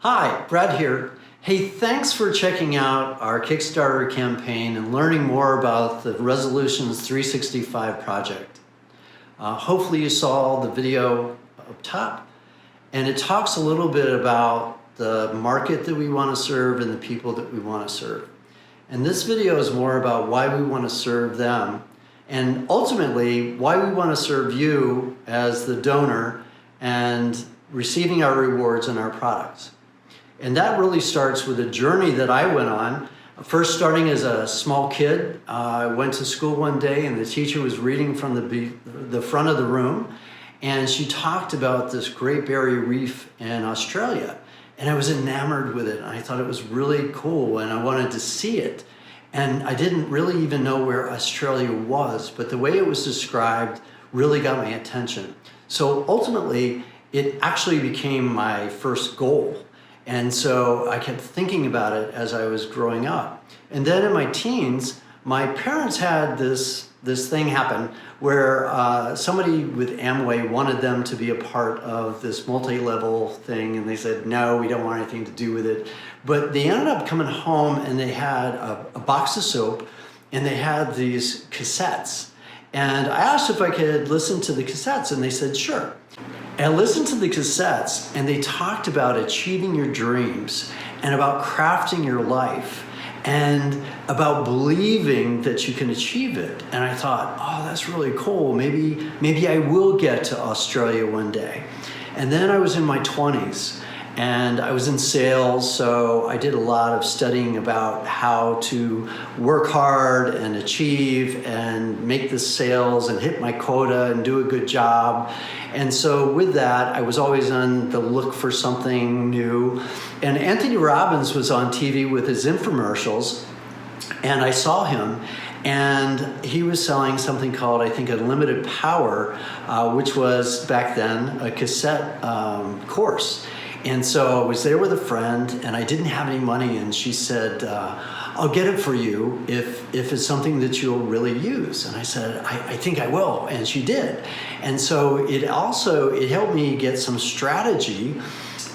Hi, Brad here. Hey, thanks for checking out our Kickstarter campaign and learning more about the Resolutions365 project. Hopefully you saw the video up top, and it talks a little bit about the market that we want to serve and the people that we want to serve. And this video is more about why we want to serve them and ultimately why we want to serve you as the donor and receiving our rewards and our products. And that really starts with a journey that I went on. First, starting as a small kid, I went to school one day and the teacher was reading from the front of the room, and she talked about this Great Barrier Reef in Australia. And I was enamored with it. I thought it was really cool and I wanted to see it. And I didn't really even know where Australia was, but the way it was described really got my attention. So ultimately, it actually became my first goal. And so I kept thinking about it as I was growing up. And then in my teens, my parents had this thing happen where somebody with Amway wanted them to be a part of this multi-level thing, and they said, no, we don't want anything to do with it. But they ended up coming home and they had a box of soap and they had these cassettes. And I asked if I could listen to the cassettes, and they said, sure. And I listened to the cassettes, and they talked about achieving your dreams and about crafting your life and about believing that you can achieve it. And I thought, oh, that's really cool. Maybe I will get to Australia one day. And then I was in my 20s. And I was in sales, so I did a lot of studying about how to work hard and achieve and make the sales and hit my quota and do a good job. And so with that, I was always on the look for something new. And Anthony Robbins was on TV with his infomercials, and I saw him. And he was selling something called, I think, Unlimited Power, which was back then a cassette course. And so I was there with a friend, and I didn't have any money, and she said, I'll get it for you if it's something that you'll really use. And I said, I think I will, and she did. And so it helped me get some strategy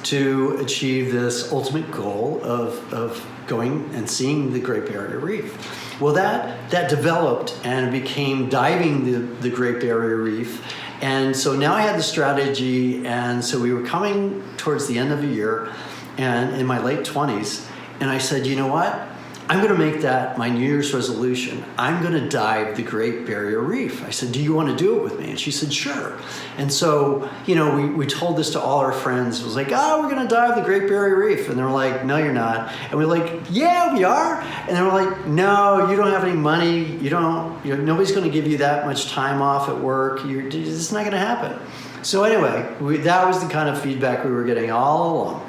to achieve this ultimate goal of going and seeing the Great Barrier Reef. Well, that developed and became diving the Great Barrier Reef. And so now I had the strategy, and so we were coming towards the end of the year and in my late 20s, and I said, you know what? I'm gonna make that my New Year's resolution. I'm gonna dive the Great Barrier Reef. I said, do you wanna do it with me? And she said, sure. And so, you know, we told this to all our friends. It was like, oh, we're gonna dive the Great Barrier Reef. And they were like, no, you're not. And we're like, yeah, we are. And they were like, no, you don't have any money. Nobody's gonna give you that much time off at work. It's not gonna happen. So anyway, that was the kind of feedback we were getting all along.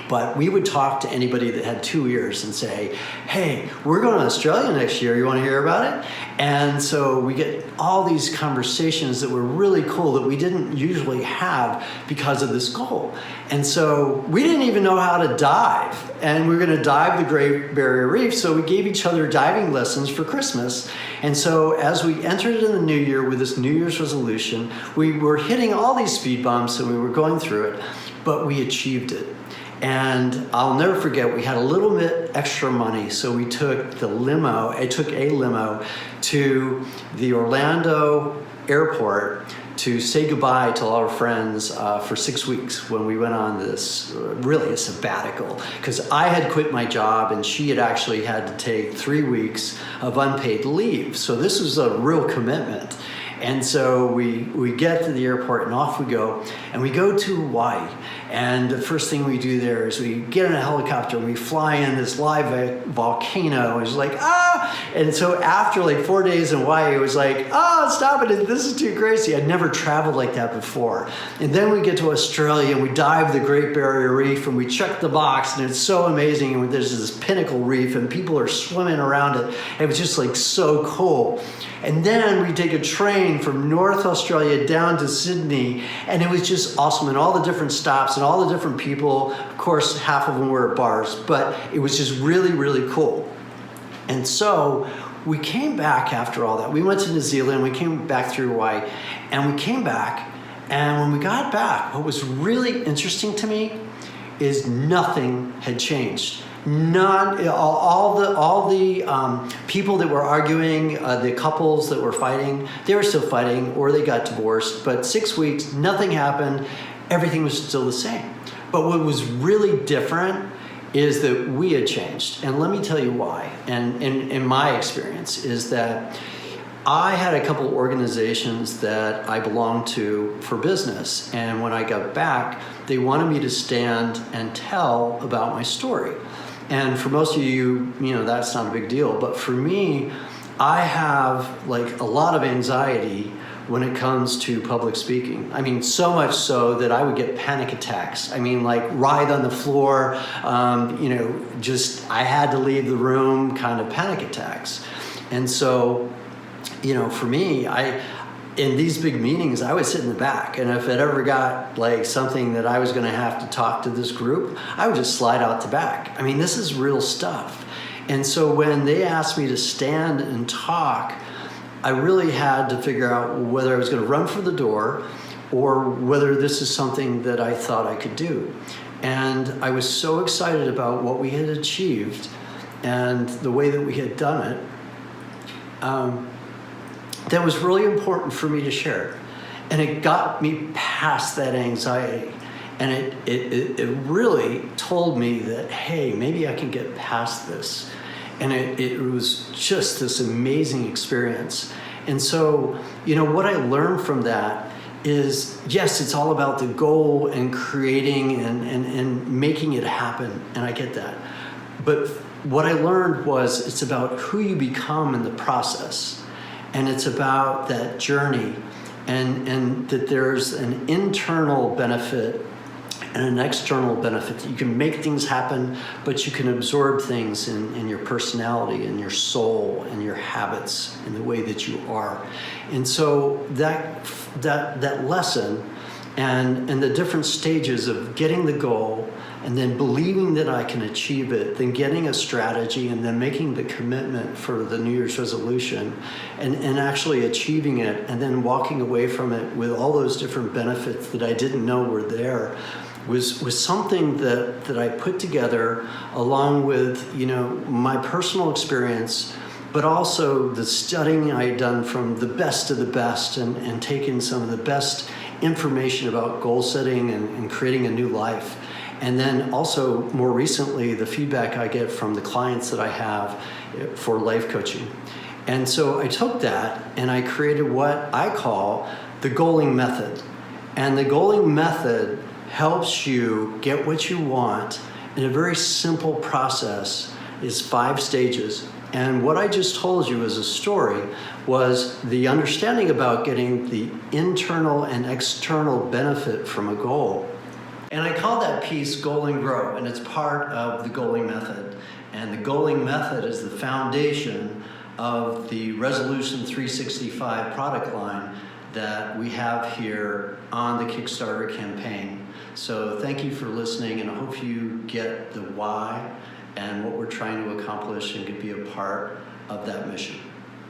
But we would talk to anybody that had 2 ears and say, hey, we're going to Australia next year. You want to hear about it? And so we get all these conversations that were really cool that we didn't usually have because of this goal. And so we didn't even know how to dive. And we were going to dive the Great Barrier Reef. So we gave each other diving lessons for Christmas. And so as we entered in the new year with this New Year's resolution, we were hitting all these speed bumps and we were going through it, but we achieved it. And I'll never forget, we had a little bit extra money, so we took a limo to the Orlando airport to say goodbye to all our friends for 6 weeks when we went on this, really a sabbatical, because I had quit my job and she had actually had to take 3 weeks of unpaid leave. So this was a real commitment. And so we get to the airport and off we go, and we go to Hawaii. And the first thing we do there is we get in a helicopter and we fly in this live volcano. It's like, ah! And so after like 4 days in Hawaii, it was like, oh, stop it, this is too crazy. I'd never traveled like that before. And then we get to Australia and we dive the Great Barrier Reef and we check the box, and it's so amazing. And there's this pinnacle reef and people are swimming around it. It was just like so cool. And then we take a train from North Australia down to Sydney, and it was just awesome. And all the different stops and all the different people, of course, half of them were at bars, but it was just really, really cool. And so we came back after all that. We went to New Zealand, we came back through Hawaii, and we came back. And when we got back, what was really interesting to me is nothing had changed. All the people that were arguing, the couples that were fighting, they were still fighting, or they got divorced. But 6 weeks, nothing happened. Everything was still the same. But what was really different is that we had changed. And let me tell you why. And in my experience is that I had a couple of organizations that I belonged to for business. And when I got back, they wanted me to stand and tell about my story. And for most of you, that's not a big deal. But for me, I have like a lot of anxiety when it comes to public speaking. I mean, so much so that I would get panic attacks. I mean, like writhe on the floor, I had to leave the room kind of panic attacks. And so, for me, in these big meetings, I would sit in the back. And if it ever got like something that I was gonna have to talk to this group, I would just slide out the back. I mean, this is real stuff. And so when they asked me to stand and talk, I really had to figure out whether I was going to run for the door or whether this is something that I thought I could do. And I was so excited about what we had achieved and the way that we had done it, that was really important for me to share. And it got me past that anxiety. And it really told me that, hey, maybe I can get past this. And it was just this amazing experience. And so, what I learned from that is, yes, it's all about the goal and creating and making it happen. And I get that. But what I learned was it's about who you become in the process. And it's about that journey and that there's an internal benefit and an external benefit. That you can make things happen, but you can absorb things in your personality and your soul and your habits and the way that you are. And so that lesson and the different stages of getting the goal and then believing that I can achieve it, then getting a strategy and then making the commitment for the New Year's resolution and actually achieving it and then walking away from it with all those different benefits that I didn't know were there was something that I put together along with, my personal experience, but also the studying I had done from the best of the best and taken some of the best information about goal setting and creating a new life. And then also more recently, the feedback I get from the clients that I have for life coaching. And so I took that and I created what I call the goaling method. And the goaling method helps you get what you want in a very simple process. Is 5 stages. And what I just told you as a story was the understanding about getting the internal and external benefit from a goal. And I call that piece Goal and Grow, and it's part of the goaling method. And the goaling method is the foundation of the Resolution365 product line that we have here on the Kickstarter campaign. So thank you for listening, and I hope you get the why and what we're trying to accomplish and could be a part of that mission.